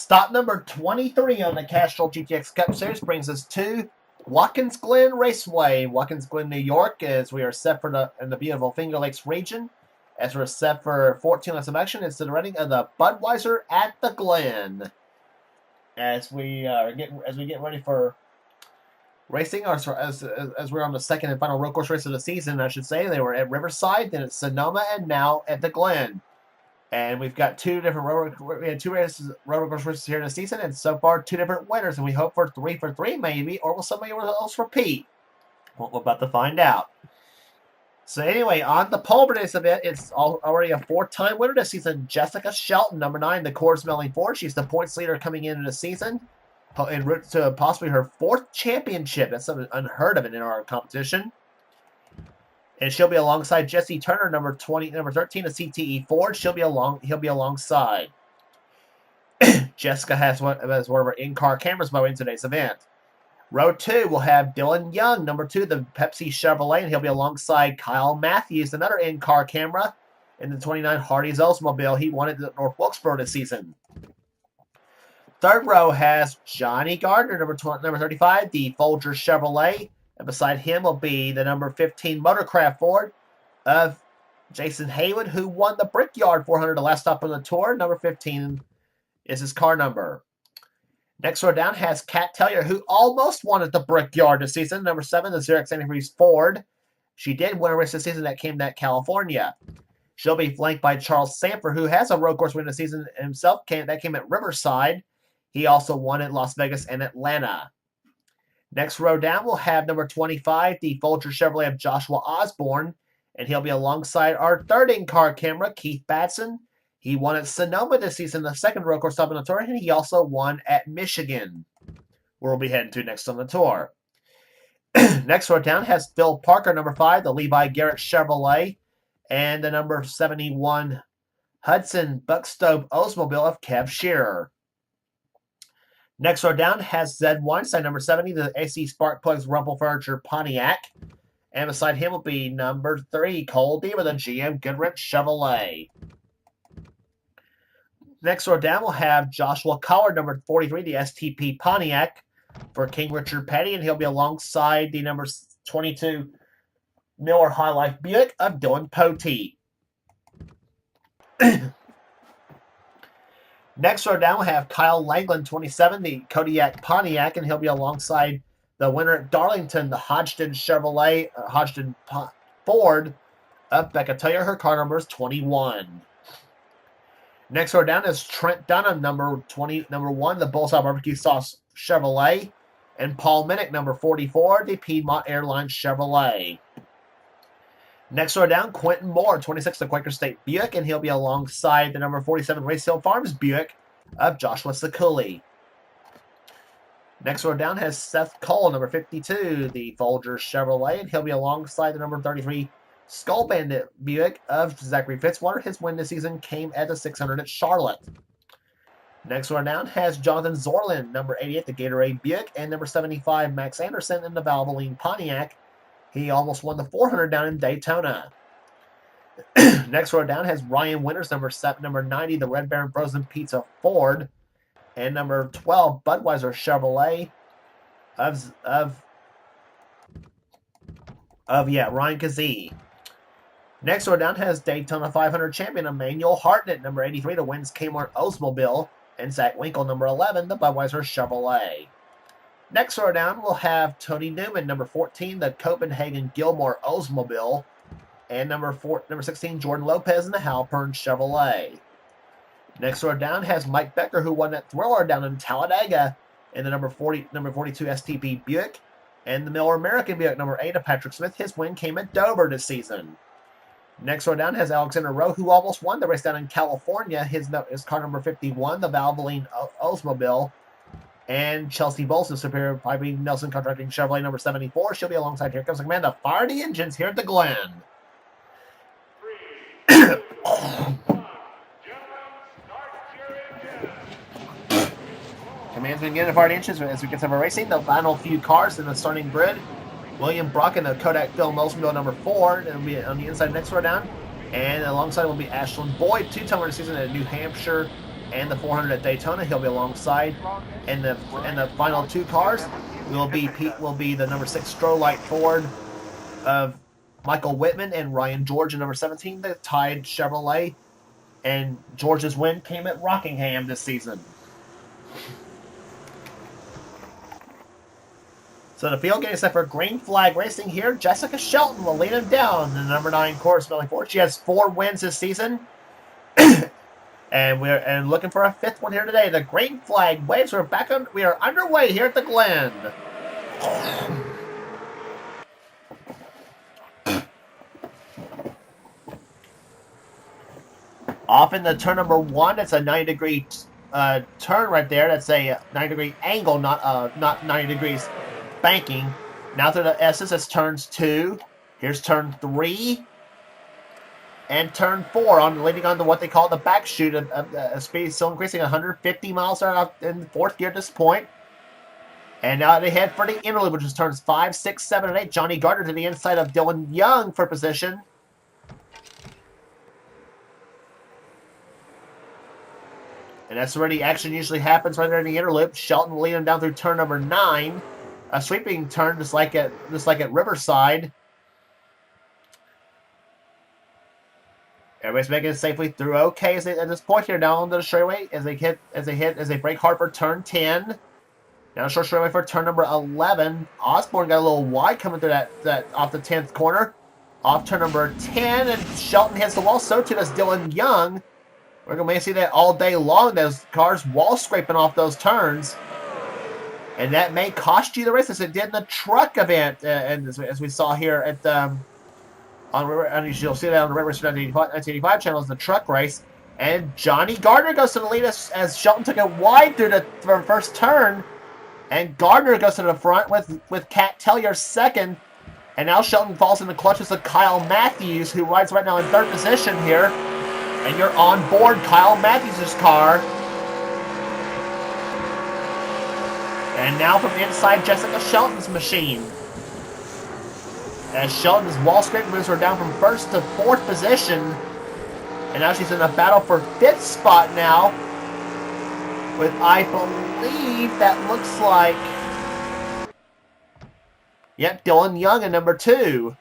Stop number 23 on the Castrol GTX Cup Series brings us to Watkins Glen Raceway, Watkins Glen, New York, as we are set for in the beautiful Finger Lakes region. As we're set for 14 laps of action, it's the running of the Budweiser at the Glen. As we get ready for racing, or as we're on the second and final road course race of the season, I should say. They were at Riverside, then at Sonoma, and now at the Glen. And we've got two different road course races here in the season, and so far 2 different winners, and we hope for 3 for 3 maybe, or will somebody else repeat? Well, we're about to find out. So anyway, on the pole for this event, it's already a 4-time winner this season, Jessica Shelton, number 9, the Coors Melling Ford. She's the points leader coming into the season, en route to possibly her 4th championship. That's something unheard of in our competition. And she'll be alongside Jesse Turner, number 13, of CTE Ford. He'll be alongside. Jessica has one of her in-car cameras by way in today's event. Row 2 will have Dylan Young, number 2, the Pepsi Chevrolet, and he'll be alongside Kyle Matthews, another in-car camera, in the 29 Hardee's Oldsmobile. He won it at North Wilkesboro this season. Third row has Johnny Gardner, number 35, the Folger Chevrolet. And beside him will be the number 15 Motorcraft Ford of Jason Haywood, who won the Brickyard 400 the last stop on the tour. Number 15 is his car number. Next row down has Kat Tellier, who almost won at the Brickyard this season. Number 7, the Xerox Antifreeze Ford. She did win a race this season that came at California. She'll be flanked by Charles Sanford, who has a road course win this season himself. That came at Riverside. He also won at Las Vegas and Atlanta. Next row down, we'll have number 25, the Folger Chevrolet of Joshua Osborne, and he'll be alongside our third in-car camera, Keith Batson. He won at Sonoma this season, the second road course stop on the tour, and he also won at Michigan, where we'll be heading to next on the tour. Next row down has Phil Parker, number 5, the Levi Garrett Chevrolet, and the number 71 Hudson Buckstove Oldsmobile of Kev Shearer. Next row down has Zed Weinstein, number 70, the AC Spark Plugs Rumble Furniture Pontiac. And beside him will be number 3, Cole Deaver, the GM Goodrich Chevrolet. Next row down we'll have Joshua Collard, number 43, the STP Pontiac for King Richard Petty, and he'll be alongside the number 22 Miller High Life Buick of Dylan Poteet. Next row down, we'll have Kyle Langland, 27, the Kodiak Pontiac, and he'll be alongside the winner at Darlington, the Hodgdon Chevrolet, Hodgdon Ford of Becca Tellier. Her car number is 21. Next row down is Trent Dunham, number 1, the Bullseye Barbecue Sauce Chevrolet, and Paul Minnick, number 44, the Piedmont Airlines Chevrolet. Next row down, Quentin Moore, 26, the Quaker State Buick, and he'll be alongside the number 47 Race Hill Farms Buick of Joshua Sekuli. Next row down has Seth Cole, number 52, the Folger Chevrolet, and he'll be alongside the number 33 Skull Bandit Buick of Zachary Fitzwater. His win this season came at the 600 at Charlotte. Next row down has Jonathan Zorlin, number 88, the Gatorade Buick, and number 75 Max Anderson in the Valvoline Pontiac. He almost won the 400 down in Daytona. Next row down has Ryan Winters, number 90, the Red Baron Frozen Pizza Ford, and number 12 Budweiser Chevrolet Ryan Kazee. Next row down has Daytona 500 champion Emmanuel Hartnett, number 83, the Wins Kmart Oldsmobile, and Zach Winkle, number 11, the Budweiser Chevrolet. Next row down, we'll have Tony Newman, number 14, the Copenhagen Gilmore Oldsmobile, and number 16, Jordan Lopez in the Halpern Chevrolet. Next row down has Mike Becker, who won that Thriller down in Talladega, in the number 42 STP Buick, and the Miller American Buick, number 8 of Patrick Smith. His win came at Dover this season. Next row down has Alexander Rowe, who almost won the race down in California. His car number 51, the Valvoline Oldsmobile, and Chelsea Bolson, Superior Piping Nelson Contracting Chevrolet number 74. She'll be alongside Here Comes the Command to fire the engines here at the Glen. Command's been getting to fire the engines as we get some racing. The final few cars in the starting grid. William Brock in the Kodak Film Oldsmobile number 4. It'll be on the inside next row down. And alongside will be Ashlyn Boyd, 2-time winner season at New Hampshire and the 400 at Daytona. He'll be alongside. And the final two cars will be the number 6 Strolight Ford of Michael Whitman and Ryan George, and number 17, the Tide Chevrolet. And George's win came at Rockingham this season. So the field getting set for green flag racing here. Jessica Shelton will lead him down in the number 9 course, Millie Ford. She has 4 wins this season. And we're looking for a 5th one here today. The green flag waves. We are underway here at the Glen. Off in the turn number 1, it's a 90-degree turn right there. That's a 90-degree angle, not 90 degrees banking. Now through the S's, it's turns 2. Here's turn 3. And turn 4, leading on to what they call the back chute of speed, still increasing 150 miles an hour in 4th gear at this point. And now they head for the interlude, which is turns 5, 6, 7, and 8. Johnny Gardner to the inside of Dylan Young for position. And that's where the action usually happens right there in the interloop. Shelton will lead him down through turn number 9. A sweeping turn just like at Riverside. Everybody's making it safely through okay at this point here down onto the straightaway as they break hard for turn 10. Down short straightaway for turn number 11. Osborne got a little wide coming through that off the 10th corner. Off turn number 10, and Shelton hits the wall. So too does Dylan Young. We're going to see that all day long. Those cars wall scraping off those turns. And that may cost you the race, as it did in the truck event, and as we saw here at you'll see that on the Red Race 1985 channel, is the truck race. And Johnny Gardner goes to the lead as Shelton took it wide through the first turn. And Gardner goes to the front with Cat Tellier second. And now Shelton falls in the clutches of Kyle Matthews, who rides right now in 3rd position here. And you're on board Kyle Matthews' car. And now from inside Jessica Shelton's machine. As Shelton's wall scrape moves her down from 1st to 4th position. And now she's in a battle for 5th spot now. With, I believe, that looks like... Yep, Dylan Young in number 2.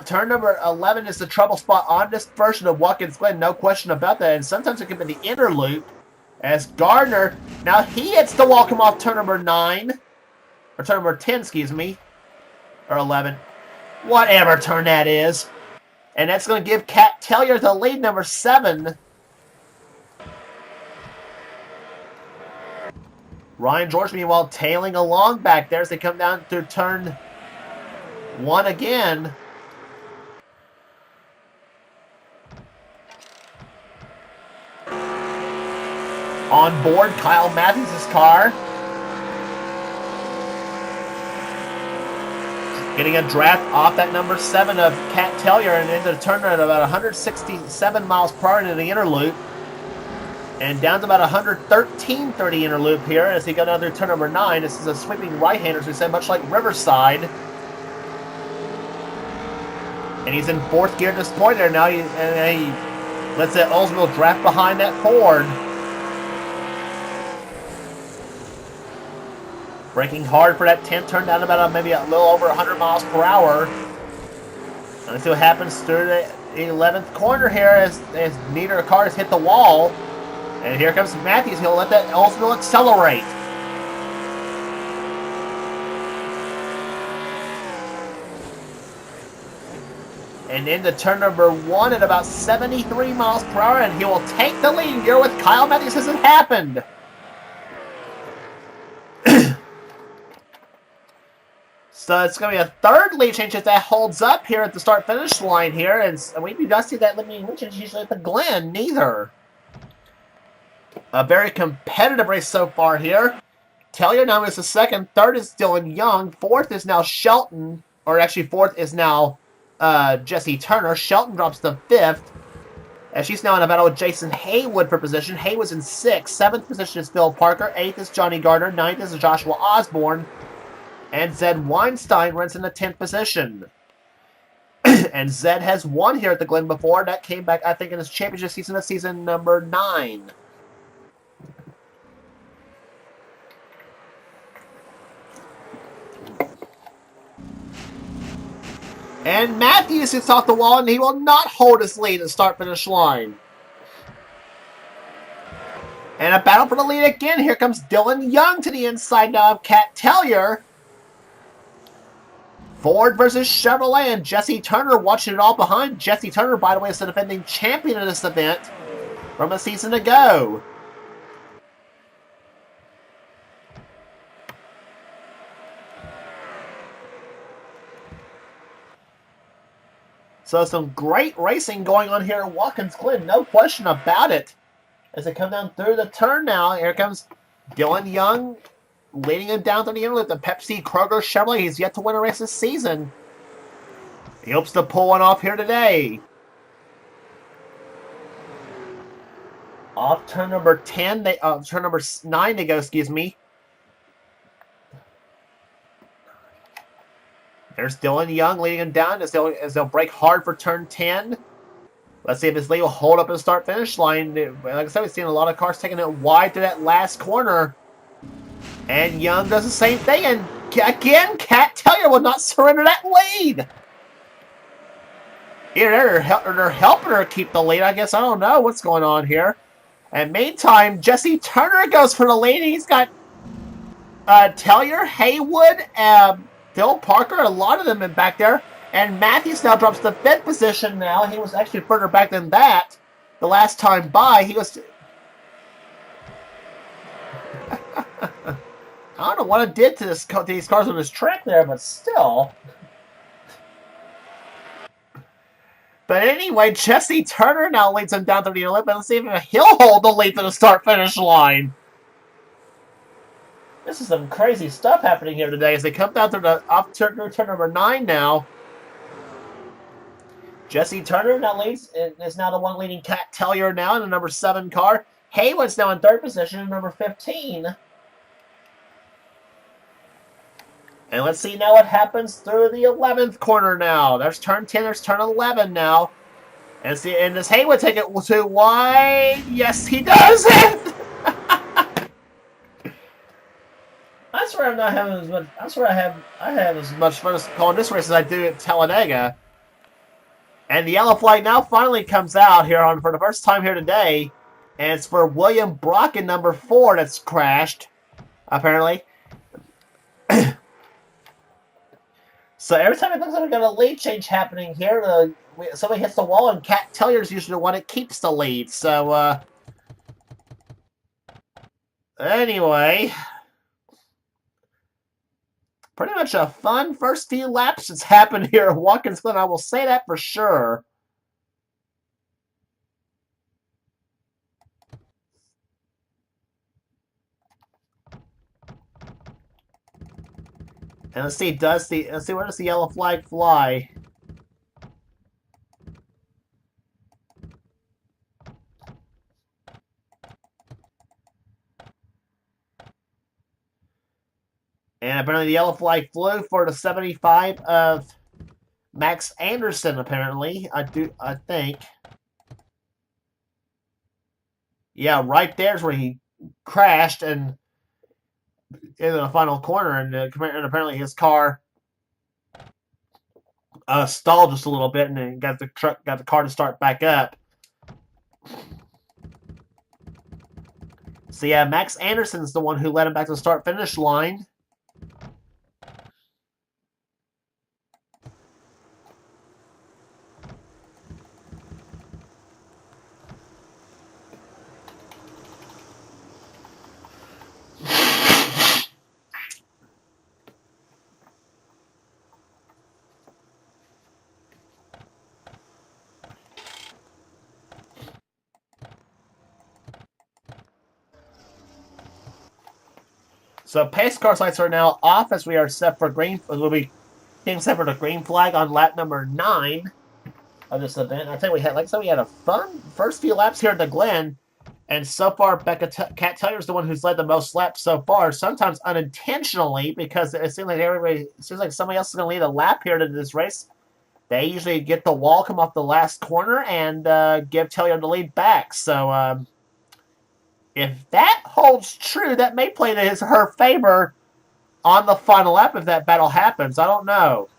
Turn number 11 is the trouble spot on this version of Watkins Glen, no question about that. And sometimes it can be the inner loop. As Gardner, now he hits the wall, come off turn number 9. Or turn number 10, excuse me. Or 11. Whatever turn that is. And that's going to give Cat Tellier the lead, number 7. Ryan George, meanwhile, tailing along back there as they come down through turn 1 again. On board Kyle Matthews' car. Getting a draft off that number 7 of Cat Tellier and into the turn at about 167 miles per hour into the inner loop. And down to about 113 through the inner loop here as he goes down through turn number 9. This is a sweeping right-hander, as we said, much like Riverside. And he's in 4th gear at this point there now. He lets that Oldsmobile draft behind that Ford. Braking hard for that 10th turn down to about maybe a little over 100 miles per hour. And let's see what happens through the 11th corner here as neither cars hit the wall. And here comes Matthews. He'll let that Oldsmobile accelerate. And into turn number 1 at about 73 miles per hour, and he will take the lead here with Kyle Matthews as it happened. So it's going to be a 3rd lead change if that holds up here at the start-finish line here. And we do not see that lead change usually at the Glen, neither. A very competitive race so far here. Tellier now is the 2nd. 3rd is Dylan Young. 4th is now Shelton. Or actually, 4th is now Jesse Turner. Shelton drops to 5th. And she's now in a battle with Jason Haywood for position. Haywood's in 6th. 7th position is Phil Parker. 8th is Johnny Gardner. 9th is Joshua Osborne. And Zed Weinstein runs in the 10th position. And Zed has won here at the Glen before. That came back, I think, in his championship season of season number 9. And Matthews sits off the wall, and he will not hold his lead at the start-finish line. And a battle for the lead again. Here comes Dylan Young to the inside now of Cat Tellier. Ford versus Chevrolet, and Jesse Turner watching it all behind. Jesse Turner, by the way, is the defending champion of this event from a season ago. So some great racing going on here at Watkins Glen, no question about it. As they come down through the turn now, here comes Dylan Young leading him down to the inlet. The Pepsi Kroger Chevrolet, he's yet to win a race this season. He hopes to pull one off here today. Off turn number 10, turn number 9 they go, excuse me. There's Dylan Young leading him down as they'll break hard for turn 10. Let's see if his lead will hold up in the start-finish line. Like I said, we've seen a lot of cars taking it wide to that last corner. And Young does the same thing. And again, Cat Tellier will not surrender that lead. Either they're helping her keep the lead, I guess. I don't know what's going on here. And meantime, Jesse Turner goes for the lead. He's got Tellier, Haywood, Phil Parker, a lot of them in back there. And Matthews now drops to 5th position now. He was actually further back than that the last time by. He was... I don't know what it did to these cars on this track there, but still. But anyway, Jesse Turner now leads him down to the 11th. Let's see if he'll hold the lead to the start-finish line. This is some crazy stuff happening here today as they come down to the off turn number 9 now. Jesse Turner now leads, is now the one leading Cat Tellier now in the number 7 car. Haywood's now in 3rd position in number 15. And let's see now what happens through the 11th corner now. There's turn 10, there's turn 11 now. And see, and does Haywood take it too wide? Yes, he does it! I swear I'm not having as much. I swear I have as much fun calling this race as I do at Talladega. And the yellow flag now finally comes out here for the first time here today, and it's for William Brock in number 4 that's crashed, apparently. So every time it looks like we've got a lead change happening here, somebody hits the wall, and Cat Tellier's usually the one that keeps the lead. So anyway. Pretty much a fun first few laps that's happened here at Watkins Glen. I will say that for sure. And let's see, where does the yellow flag fly? And apparently the yellow flag flew for the 75 of Max Anderson, apparently. I think. Yeah, right there's where he crashed and in the final corner, and apparently his car stalled just a little bit, and then got the car to start back up. So yeah, Max Anderson's the one who led him back to the start-finish line. So pace car lights are now off as we are set for green. We'll be getting set for the green flag on lap number 9 of this event. I think we had, like I said, we had a fun first few laps here at the Glen, and so far, Cat Tellier is the one who's led the most laps so far. Sometimes unintentionally, because it seems like somebody else is going to lead a lap here to this race. They usually get the wall, come off the last corner, and give Tellier the lead back. So if that holds true, that may play to her favor on the final lap if that battle happens. I don't know.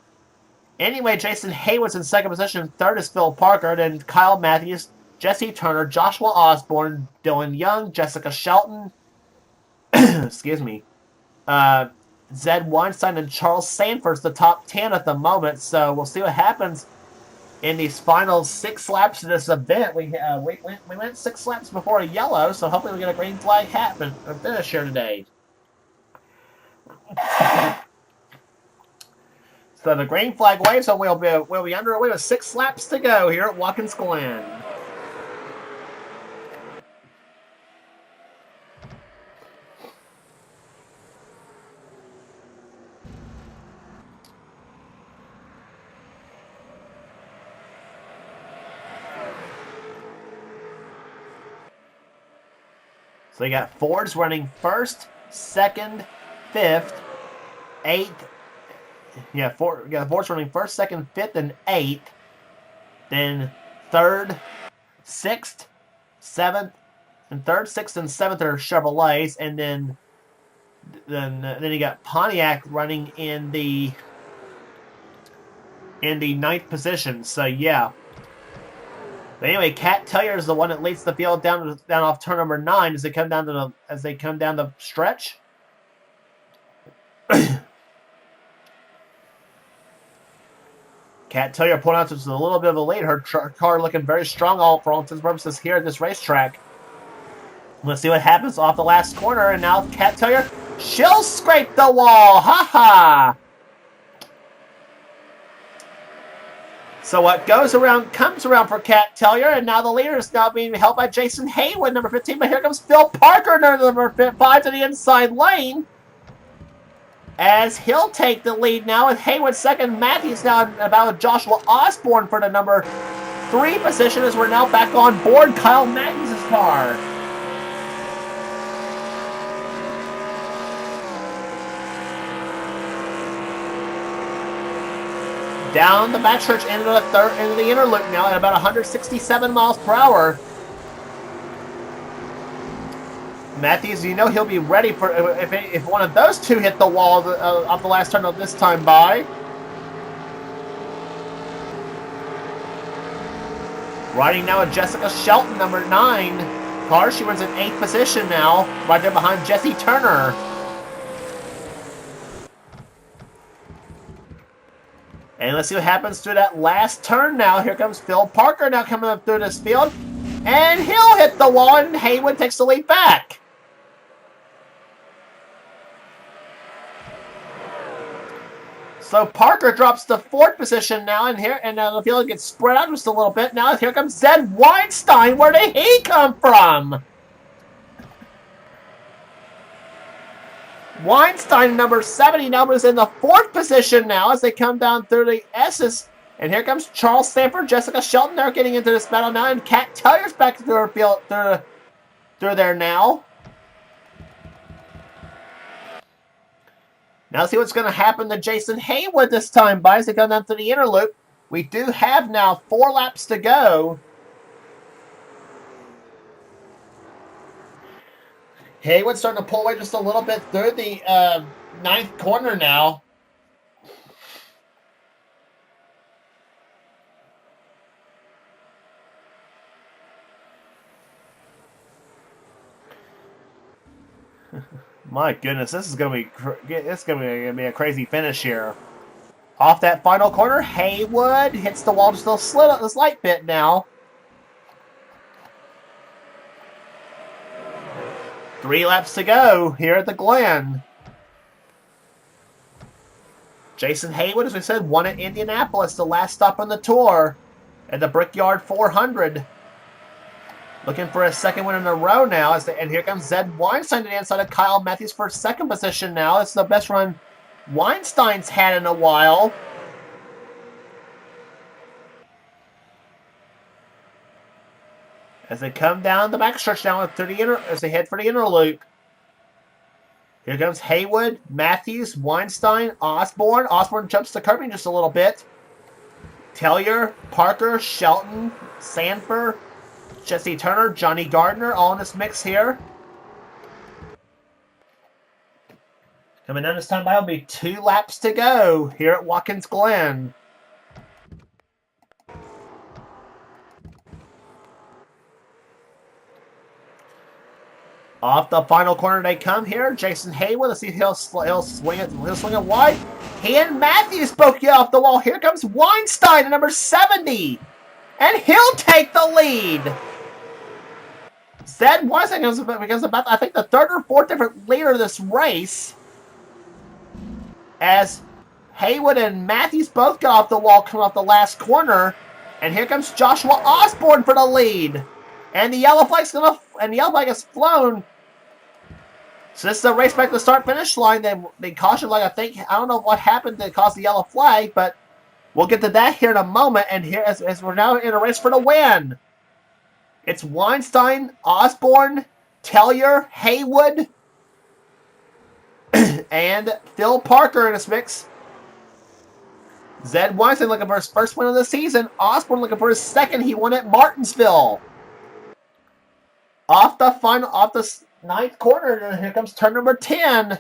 Anyway, Jason Haywood's in second position. Third is Phil Parker. Then Kyle Matthews, Jesse Turner, Joshua Osborne, Dylan Young, Jessica Shelton, excuse me, Zed Weinstein, and Charles Sanford's the top 10 at the moment. So we'll see what happens in these final 6 laps of this event. We went 6 laps before a yellow, so hopefully we get a green flag finish here today. So the green flag waves, and we'll be underway with 6 laps to go here at Watkins Glen. So you got Fords running first, second, fifth, eighth. Yeah, Fords running first, second, fifth, and eighth. Then third, sixth, seventh, and third, sixth, and seventh are Chevrolets, and then you got Pontiac running in the ninth position. So yeah. But anyway, Cat Tellier is the one that leads the field down off turn number 9 as they come down the stretch. Cat Tellier pulling out just a little bit of a lead. Her car looking very strong for all intents and purposes here at this racetrack. Let's see what happens off the last corner. And now Cat Tellier, she'll scrape the wall. Ha ha! So what goes around comes around for Cat Tellier, and now the leader is now being held by Jason Haywood, number 15. But here comes Phil Parker, number 5, to the inside lane, as he'll take the lead now with Haywood second. Matthews now about Joshua Osborne for the number 3 position, as we're now back on board Kyle Matthews' car. Down the backstretch into the inner loop now at about 167 miles per hour. Matthews, you know he'll be ready for if one of those two hit the wall off the last turn of this time by. Riding now with Jessica Shelton, number 9 car. She runs in 8th position now, right there behind Jesse Turner. And let's see what happens through that last turn now. Here comes Phil Parker now coming up through this field. And he'll hit the wall, and Haywood takes the lead back. So Parker drops to 4th position now, and the field gets spread out just a little bit. Now here comes Zed Weinstein. Where did he come from? Weinstein, number 70, now is in the 4th position now as they come down through the S's. And here comes Charles Sanford, Jessica Shelton. They're getting into this battle now. And Cat Tellier's back through her field, through there now. Now see what's going to happen to Jason Haywood this time, by as they come down through the inner loop. We do have now 4 laps to go. Haywood starting to pull away just a little bit through the 9th corner now. My goodness, this is going to be a crazy finish here. Off that final corner, Haywood hits the wall just a slight bit now. 3 laps to go here at the Glen. Jason Haywood, as we said, won at Indianapolis, the last stop on the tour, at the Brickyard 400. Looking for a second win in a row now. And here comes Zed Weinstein to the inside of Kyle Matthews for 2nd position now. It's the best run Weinstein's had in a while. As they come down the backstretch now as they head for the inner loop. Here comes Haywood, Matthews, Weinstein, Osborne. Osborne jumps the curbing just a little bit. Tellier, Parker, Shelton, Sanford, Jesse Turner, Johnny Gardner, all in this mix here. Coming down this time by will be 2 laps to go here at Watkins Glen. Off the final corner they come here. Jason Haywood. Let's see if he'll swing it wide. He and Matthews both get off the wall. Here comes Weinstein at number 70. And he'll take the lead. Zed Weinstein becomes about, I think, the 3rd or 4th different leader of this race. As Haywood and Matthews both got off the wall coming off the last corner. And here comes Joshua Osborne for the lead. And the yellow flag has flown. So this is a race back to the start-finish line. They cautioned, I don't know what happened to cause the yellow flag, but we'll get to that here in a moment. And here, as we're now in a race for the win, it's Weinstein, Osborne, Tellier, Haywood, and Phil Parker in this mix. Zed Weinstein looking for his first win of the season. Osborne looking for his second. He won at Martinsville. Off the 9th corner, and here comes turn number 10.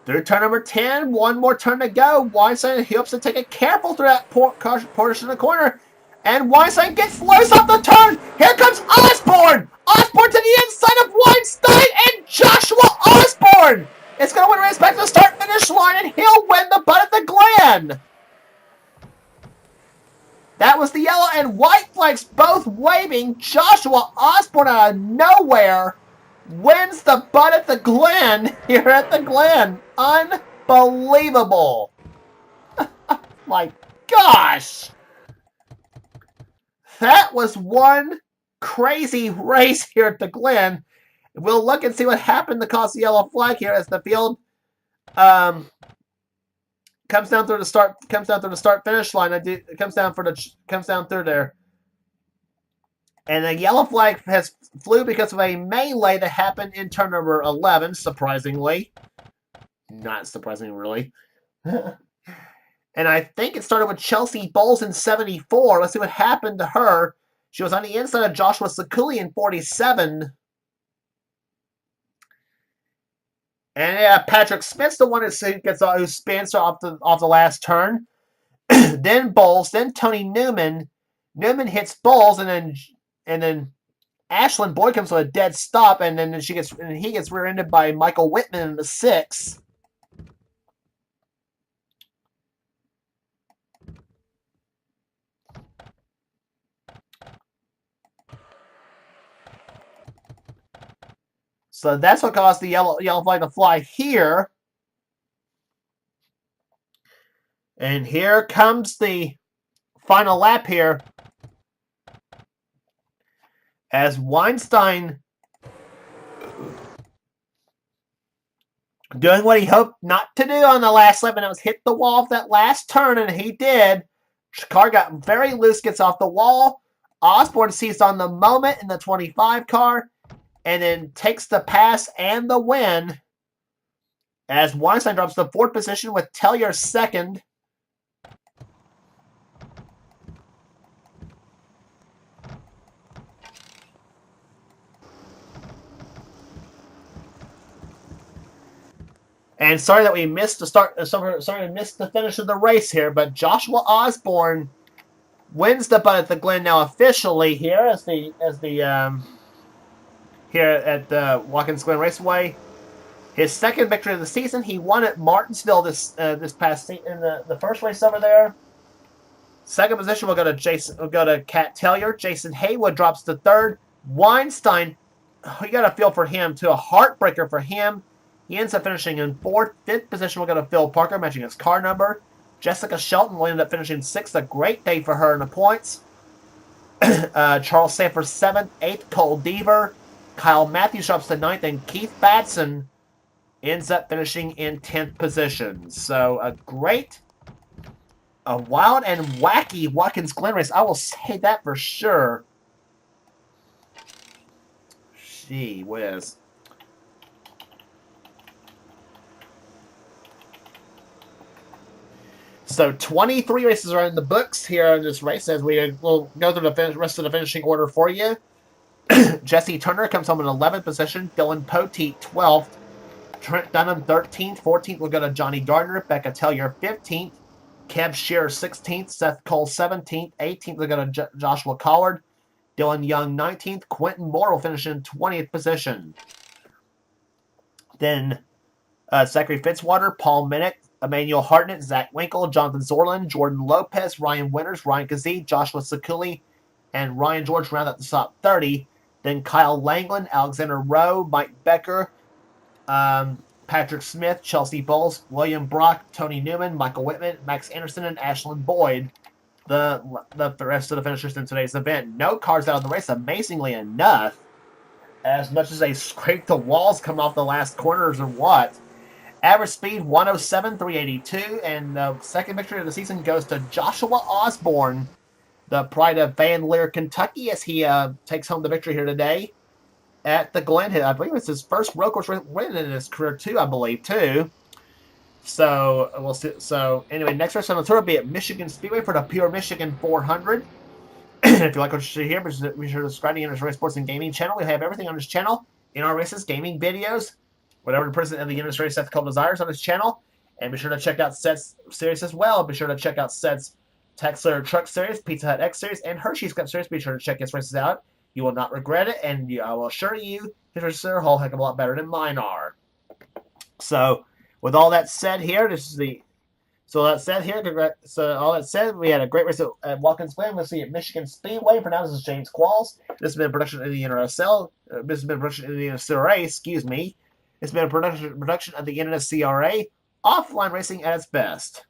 Through turn number 10, one more turn to go. Weinstein hopes to take it careful through that portion of the corner. And Weinstein gets loose off the turn. Here comes Osborne. Osborne to the inside of Weinstein, and Joshua Osborne is going to win a race back to the start-finish line, and he'll win the Bud at the Glen. That was the yellow and white flags both waving. Joshua Osborne out of nowhere wins the Bud at the Glen here at the Glen. Unbelievable. My gosh. That was one crazy race here at the Glen. We'll look and see what happened to cause the yellow flag here as the field comes down through the start finish line. It comes down through there. And the yellow flag has flew because of a melee that happened in turn number 11, surprisingly. Not surprisingly, really. And I think it started with Chelsea Bowles in 74. Let's see what happened to her. She was on the inside of Joshua Sakuli in 47. And Patrick Smith's the one who spins off the last turn. Then Bowles, then Tony Newman. Newman hits Bowles, and then Ashlyn Boyd comes to a dead stop, and then he gets rear-ended by Michael Whitman in the 6. So that's what caused the yellow flag to fly here. And here comes the final lap here. As Weinstein doing what he hoped not to do on the last lap, and it was hit the wall of that last turn, and he did. Car got very loose, gets off the wall. Osborne seized on the moment in the 25 car, and then takes the pass and the win as Weinstein drops to 4th position with Tellier 2nd. And sorry that we missed the start. Sorry we missed the finish of the race here, but Joshua Osborne wins the Bud at the Glen now officially here here at the Watkins Glen Raceway. His second victory of the season. He won at Martinsville this past in the first race over there. Second position will go to Cat Tellier. Jason Haywood drops to 3rd. Weinstein, you got to feel for him too. A heartbreaker for him. He ends up finishing in 4th. 5th position will go to Phil Parker, matching his car number. Jessica Shelton will end up finishing 6th. A great day for her in the points. Charles Sanford 7th. 8th, Cole Deaver. Kyle Matthews drops to 9th, and Keith Batson ends up finishing in 10th position. So a wild and wacky Watkins Glen race. I will say that for sure. Gee whiz. So 23 races are in the books here in this race as we will go through the rest of the finishing order for you. Jesse Turner comes home in 11th position. Dylan Poteet, 12th. Trent Dunham, 13th. 14th will go to Johnny Gardner. Becca Tellier, 15th. Kev Shearer, 16th. Seth Cole, 17th. 18th will go to Joshua Collard. Dylan Young, 19th. Quentin Moore will finish in 20th position. Then Zachary Fitzwater, Paul Minnick, Emmanuel Hartnett, Zach Winkle, Jonathan Zorlin, Jordan Lopez, Ryan Winters, Ryan Kazee, Joshua Sakuli, and Ryan George round out the top 30. Then Kyle Langland, Alexander Rowe, Mike Becker, Patrick Smith, Chelsea Bowles, William Brock, Tony Newman, Michael Whitman, Max Anderson, and Ashlyn Boyd. The rest of the finishers in today's event. No cars out of the race, amazingly enough. As much as they scraped the walls coming off the last corners or what. Average speed 107.382, and the second victory of the season goes to Joshua Osborne, the pride of Van Leer, Kentucky, as he takes home the victory here today at the Glen. I believe it's his first road course win in his career too. I believe too. So we'll see. So anyway, next race on the tour will be at Michigan Speedway for the Pure Michigan 400. If you like what you see here, be sure to subscribe to the Race Sports and Gaming channel. We have everything on this channel in our races, gaming videos, whatever the president of the industry Seth Cole desires on his channel. And be sure to check out Seth's series as well. Be sure to check out Seth's Texler Truck Series, Pizza Hut X Series, and Hershey's Cup Series. Be sure to check his races out. You will not regret it, and I will assure you his races are a whole heck of a lot better than mine are. So, with all that said here, all that said, we had a great race at Watkins Glen. We'll see at Michigan Speedway. For now, this is James Qualls. This has been a production of the NRSL. This has been a production of the NNSCRA, excuse me. It's been a production of the NNSCRA. Offline racing at its best.